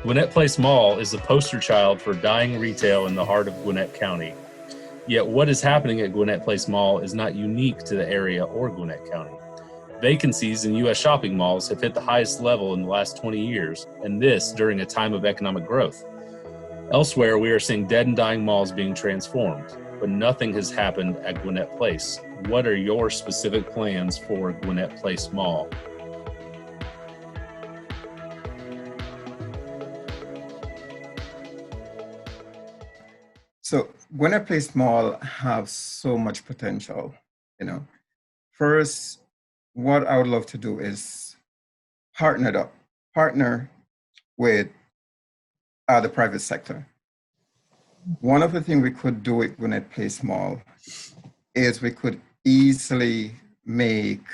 Gwinnett Place Mall is the poster child for dying retail in the heart of Gwinnett County. Yet what is happening at Gwinnett Place Mall is not unique to the area or Gwinnett County. Vacancies in U.S. shopping malls have hit the highest level in the last 20 years, and this during a time of economic growth. Elsewhere, we are seeing dead and dying malls being transformed, but nothing has happened at Gwinnett Place. What are your specific plans for Gwinnett Place Mall? So Gwinnett Place Mall have so much potential, First, what I would love to do is partner with the private sector. One of the things we could do with Gwinnett Place Mall is we could easily make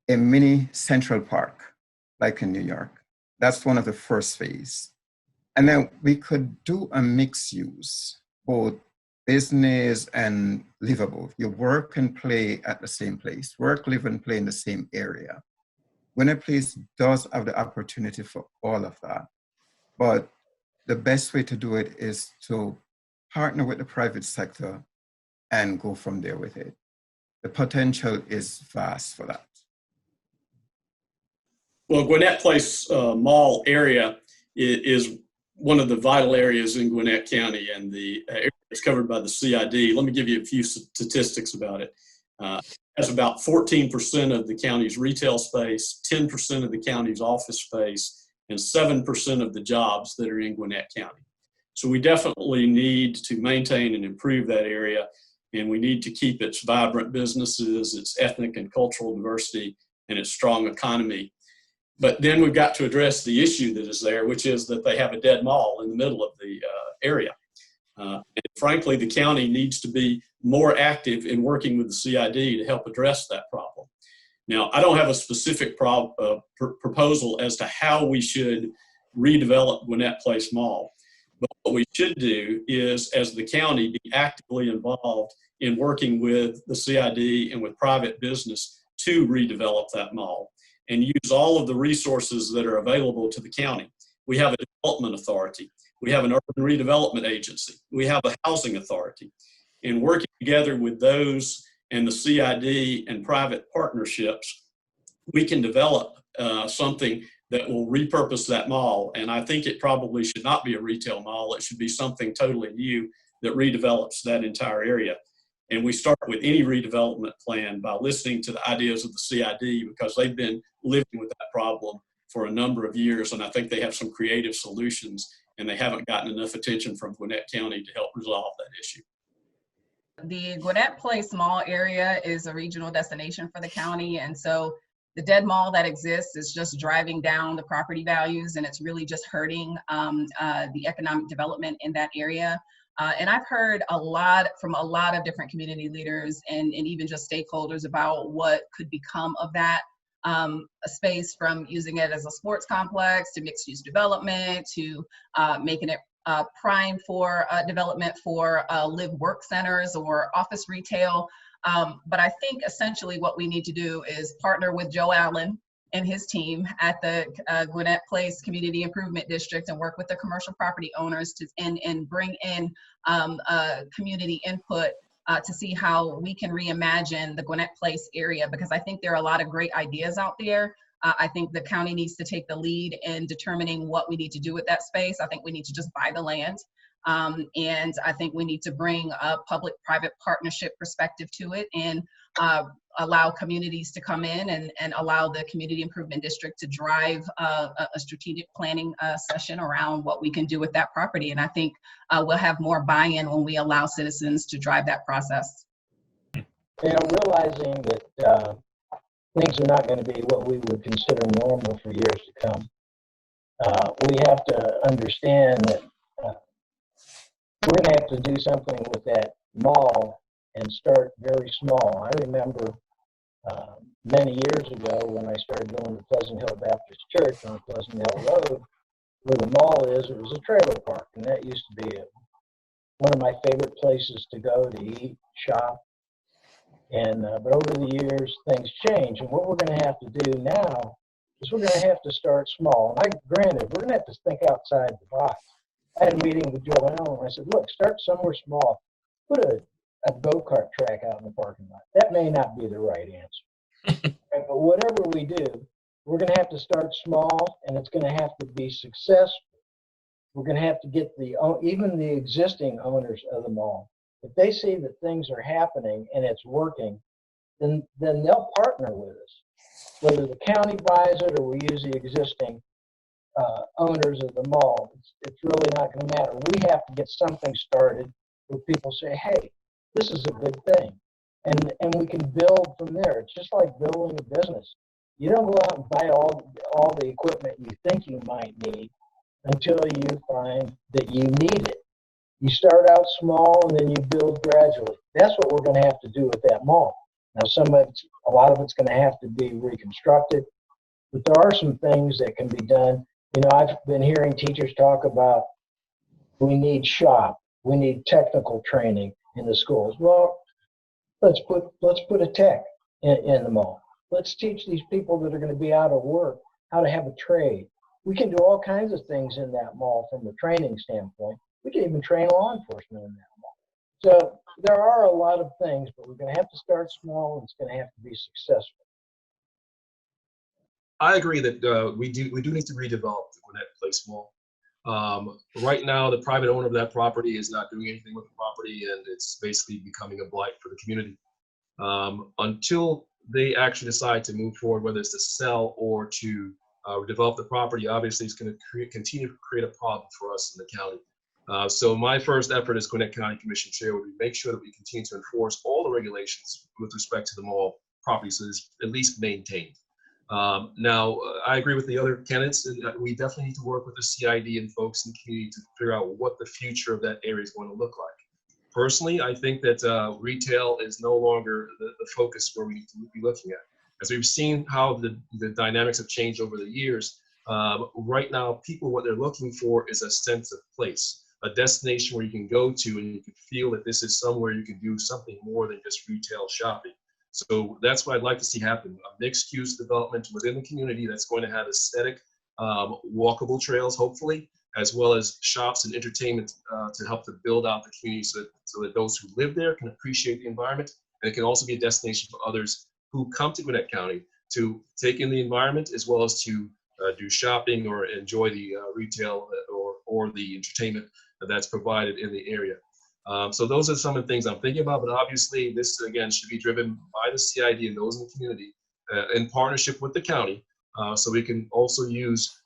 a mini Central Park, like in New York. That's one of the first phase. And then we could do a mixed use, both business and livable. You work and play at the same place, work, live, and play in the same area. Gwinnett Place does have the opportunity for all of that. But the best way to do it is to partner with the private sector and go from there with it. The potential is vast for that. Well, Gwinnett Place Mall area is one of the vital areas in Gwinnett County, and the area is covered by the CID. Let me give you a few statistics about it. It has about 14% of the county's retail space, 10% of the county's office space, and 7% of the jobs that are in Gwinnett County. So we definitely need to maintain and improve that area, and we need to keep its vibrant businesses, its ethnic and cultural diversity, and its strong economy. But then we've got to address the issue that is there, which is that they have a dead mall in the middle of the area. And frankly, the county needs to be more active in working with the CID to help address that problem. Now, I don't have a specific proposal as to how we should redevelop Gwinnett Place Mall. But what we should do is, as the county, be actively involved in working with the CID and with private business to redevelop that mall and use all of the resources that are available to the county. We have a development authority. We have an urban redevelopment agency. We have a housing authority. And working together with those and the CID and private partnerships, we can develop something that will repurpose that mall. And I think it probably should not be a retail mall. It should be something totally new that redevelops that entire area. And we start with any redevelopment plan by listening to the ideas of the CID, because they've been living with that problem for a number of years. And I think they have some creative solutions, and they haven't gotten enough attention from Gwinnett County to help resolve that issue. The Gwinnett Place Mall area is a regional destination for the county. And so the dead mall that exists is just driving down the property values, and it's really just hurting the economic development in that area. And I've heard from a lot of different community leaders and even just stakeholders about what could become of that space, from using it as a sports complex to mixed use development to making it prime for development for live work centers or office retail. But I think essentially what we need to do is partner with Joe Allen and his team at the Gwinnett Place Community Improvement District and work with the commercial property owners and bring in community input to see how we can reimagine the Gwinnett Place area, because I think there are a lot of great ideas out there. I think the county needs to take the lead in determining what we need to do with that space. I think we need to just buy the land. And I think we need to bring a public-private partnership perspective to it and allow communities to come in and allow the Community Improvement District to drive a strategic planning session around what we can do with that property. And I think we'll have more buy-in when we allow citizens to drive that process. Realizing that things are not going to be what we would consider normal for years to come, we have to understand that we're going to have to do something with that mall and start very small. I remember many years ago when I started going to Pleasant Hill Baptist Church on Pleasant Hill Road, where the mall is, it was a trailer park, and that used to be one of my favorite places to go to eat, shop. And but over the years, things change, and what we're going to have to do now is we're going to have to start small. And granted, we're going to have to think outside the box. I had a meeting with Joe Allen, and I said, look, start somewhere small. Put a go-kart track out in the parking lot. That may not be the right answer. But whatever we do, we're going to have to start small, and it's going to have to be successful. We're going to have to get even the existing owners of the mall. If they see that things are happening and it's working, then they'll partner with us. Whether the county buys it or we use the existing owners of the mall, it's really not going to matter. We have to get something started where people say, hey, this is a good thing. And we can build from there. It's just like building a business. You don't go out and buy all the equipment you think you might need until you find that you need it. You start out small and then you build gradually. That's what we're going to have to do with that mall. Now, a lot of it's going to have to be reconstructed, but there are some things that can be done. You know, I've been hearing teachers talk about we need shop, we need technical training in the schools. Well, let's put a tech in the mall. Let's teach these people that are going to be out of work how to have a trade. We can do all kinds of things in that mall from a training standpoint. We can even train law enforcement in that mall. So there are a lot of things, but we're going to have to start small, and it's going to have to be successful. I agree that we do need to redevelop the Gwinnett Place Mall. Right now, the private owner of that property is not doing anything with the property, and it's basically becoming a blight for the community. Until they actually decide to move forward, whether it's to sell or to develop the property, obviously it's going to continue to create a problem for us in the county. So my first effort as Gwinnett County Commissioner Chair would be make sure that we continue to enforce all the regulations with respect to the mall property, so it's at least maintained. Now, I agree with the other candidates, and we definitely need to work with the CID and folks in the community to figure out what the future of that area is going to look like. Personally, I think that retail is no longer the focus where we need to be looking at. As we've seen how the dynamics have changed over the years, right now, people, what they're looking for is a sense of place, a destination where you can go to and you can feel that this is somewhere you can do something more than just retail shopping. So that's what I'd like to see happen, a mixed-use development within the community that's going to have aesthetic, walkable trails, hopefully, as well as shops and entertainment to help to build out the community so that those who live there can appreciate the environment. And it can also be a destination for others who come to Gwinnett County to take in the environment as well as to do shopping or enjoy the retail or the entertainment that's provided in the area. So those are some of the things I'm thinking about, but obviously this, again, should be driven by the CID and those in the community in partnership with the county, so we can also use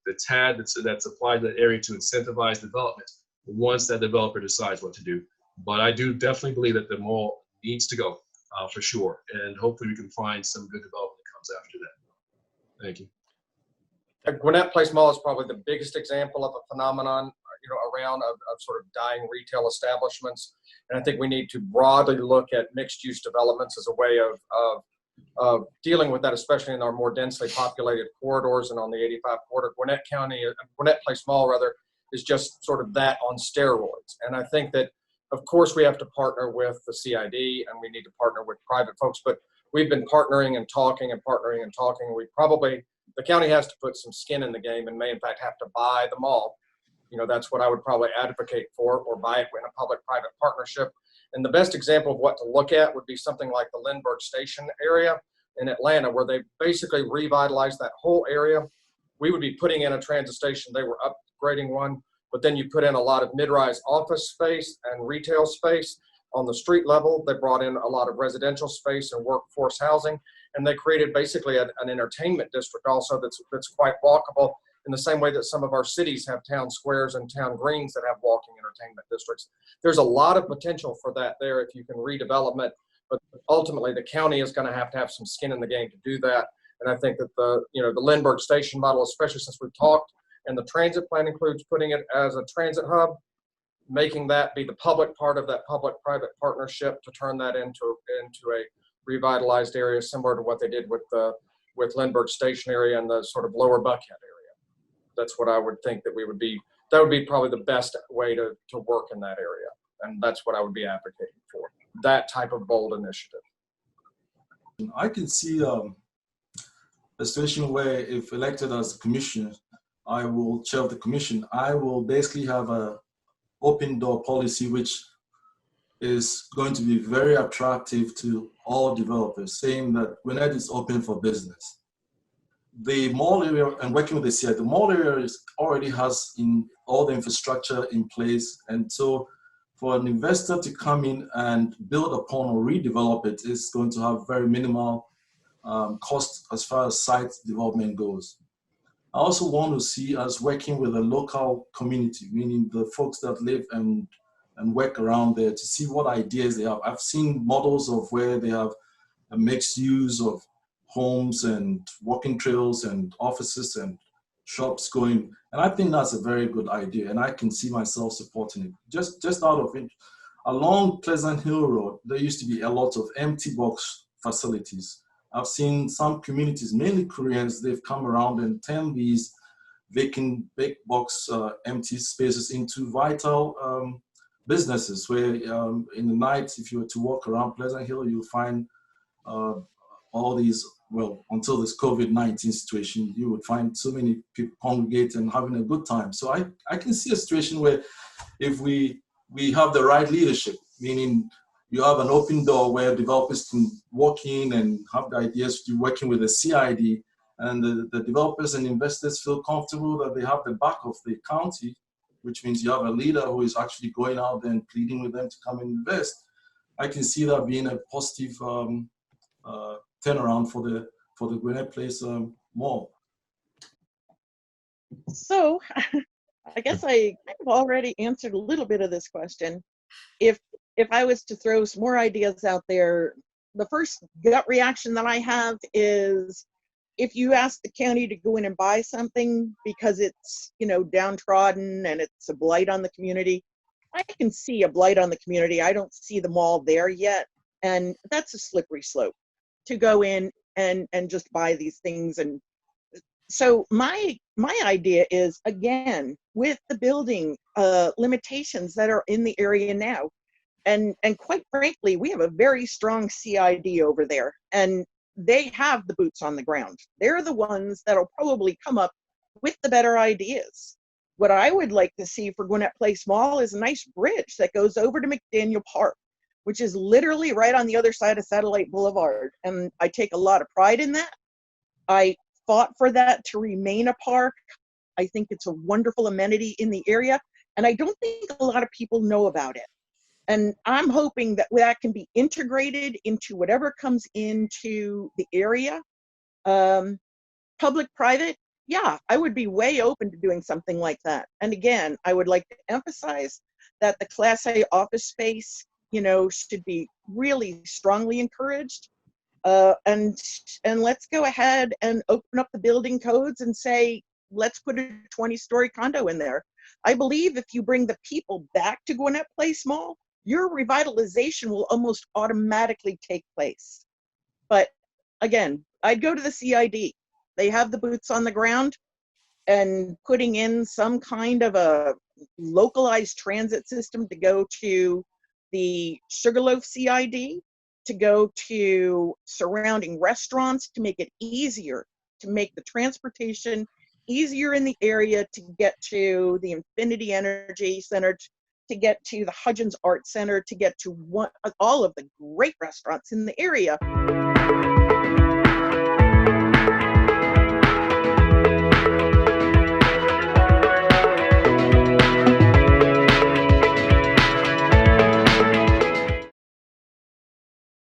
the TAD that's applied to the area to incentivize development once that developer decides what to do. But I do definitely believe that the mall needs to go for sure, and hopefully we can find some good development that comes after that. Thank you. The Gwinnett Place Mall is probably the biggest example of a phenomenon, around of sort of dying retail establishments. And I think we need to broadly look at mixed-use developments as a way of dealing with that, especially in our more densely populated corridors and on the 85 corridor. Gwinnett Place Mall, rather, is just sort of that on steroids. And I think that, of course, we have to partner with the CID and we need to partner with private folks, but we've been partnering and talking and partnering and talking. The county has to put some skin in the game and may in fact have to buy the mall. That's what I would probably advocate for, or buy it in a public-private partnership. And the best example of what to look at would be something like the Lindbergh Station area in Atlanta, where they basically revitalized that whole area. We would be putting in a transit station. They were upgrading one, but then you put in a lot of mid-rise office space and retail space. On the street level, they brought in a lot of residential space and workforce housing, and they created basically an entertainment district also that's quite walkable, in the same way that some of our cities have town squares and town greens that have walking entertainment districts. There's a lot of potential for that there if you can redevelop it, but ultimately the county is going to have some skin in the game to do that. And I think that the Lindbergh Station model, especially since we've talked, and the transit plan includes putting it as a transit hub, making that be the public part of that public-private partnership to turn that into a revitalized area similar to what they did with Lindbergh Station area and the sort of lower Buckhead area. That's what I would think that that would be probably the best way to work in that area. And that's what I would be advocating for, that type of bold initiative. I can see a situation where if elected as commissioner, I will chair of the commission, I will basically have a open door policy, which is going to be very attractive to all developers, saying that Gwinnett is open for business. The mall area, and working with the CI, the mall area already has in all the infrastructure in place. And so for an investor to come in and build upon or redevelop it is going to have very minimal cost as far as site development goes. I also want to see us working with the local community, meaning the folks that live and work around there, to see what ideas they have. I've seen models of where they have a mixed use of homes and walking trails and offices and shops going. And I think that's a very good idea, and I can see myself supporting it. Just out of it, along Pleasant Hill Road, there used to be a lot of empty box facilities. I've seen some communities, mainly Koreans, they've come around and turned these vacant big box empty spaces into vital businesses where in the night, if you were to walk around Pleasant Hill, you'll find all these, well, until this COVID-19 situation, you would find so many people congregate and having a good time. So I can see a situation where if we have the right leadership, meaning you have an open door where developers can walk in and have the ideas to working with the CID, and the developers and investors feel comfortable that they have the back of the county, which means you have a leader who is actually going out there and pleading with them to come and invest. I can see that being a positive turnaround for the Gwinnett Place Mall. So I guess I kind of already answered a little bit of this question. If I was to throw some more ideas out there, the first gut reaction that I have is, if you ask the county to go in and buy something because it's, you know, downtrodden and it's a blight on the community, I can see a blight on the community. I don't see the mall there yet. And that's a slippery slope to go in and just buy these things. And so my idea is, again, with the building limitations that are in the area now, and quite frankly, we have a very strong CID over there, and they have the boots on the ground. They're the ones that'll probably come up with the better ideas. What I would like to see for Gwinnett Place Mall is a nice bridge that goes over to McDaniel Park, which is literally right on the other side of Satellite Boulevard. And I take a lot of pride in that. I fought for that to remain a park. I think it's a wonderful amenity in the area, and I don't think a lot of people know about it. And I'm hoping that that can be integrated into whatever comes into the area. Public-private, yeah, I would be way open to doing something like that. And again, I would like to emphasize that the Class A office space, you know, should be really strongly encouraged. And let's go ahead and open up the building codes and say, let's put a 20-story condo in there. I believe if you bring the people back to Gwinnett Place Mall, your revitalization will almost automatically take place. But again, I'd go to the CID. They have the boots on the ground, and putting in some kind of a localized transit system to go to the Sugarloaf CID, to go to surrounding restaurants, to make it easier, to make the transportation easier in the area, to get to the Infinity Energy Center, to get to the Hudgens Art Center, to get to all of the great restaurants in the area.